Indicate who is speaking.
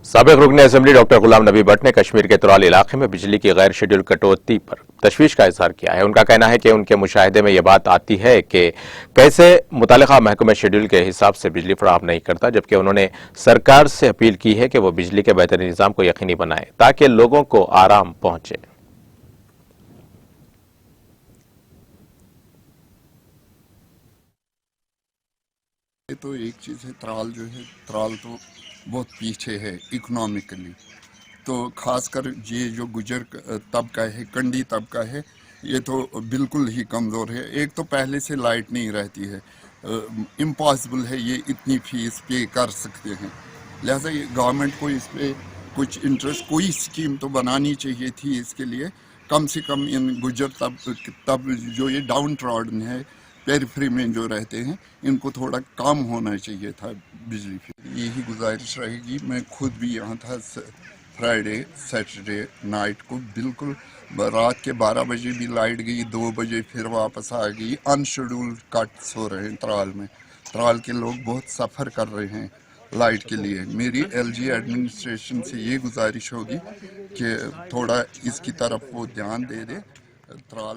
Speaker 1: साबिक रुकन assembly doctor Ghulam Nabi Bhatt ने कश्मीर के त्राल इलाके में बिजली की गैर शेड्यूल कटौती पर तशवीश का इजहार किया है। उनका कहना है कि उनके मुशाहिदे में यह बात आती है कि कैसे मुतालिका महकमा शेड्यूल के हिसाब से बिजली फराहम नहीं करता, जबकि उन्होंने सरकार से अपील की है कि वो बिजली के बेहतर निज़ाम को यकीनी बनाए ताकि लोगों को आराम पहुंचे।
Speaker 2: ये तो एक चीज़ है, त्राल जो है, त्राल तो बहुत पीछे है इकोनॉमिकली। तो खासकर ये जो गुजर तबका है, कंडी तबका है, ये तो बिल्कुल ही कमज़ोर है। एक तो पहले से लाइट नहीं रहती है, इम्पॉसिबल है ये इतनी फीस पे कर सकते हैं। लिहाजा ये गवर्नमेंट को इस पर कुछ इंटरेस्ट, कोई स्कीम तो बनानी चाहिए थी इसके लिए। कम से कम इन गुजर तब जो ये डाउन ट्रॉडन है, पेरिफेरी में जो रहते हैं, इनको थोड़ा कम होना चाहिए था बिजली पे। यही गुजारिश रहेगी। मैं खुद भी यहाँ था फ्राइडे सैटरडे नाइट को, बिल्कुल रात के 12 बजे भी लाइट गई, 2 बजे फिर वापस आ गई। अनशेड्यूल्ड कट्स हो रहे हैं त्राल में। त्राल के लोग बहुत सफ़र कर रहे हैं लाइट के लिए। मेरी एलजी एडमिनिस्ट्रेशन से ये गुजारिश होगी कि थोड़ा इसकी तरफ वो ध्यान दे दे। त्राल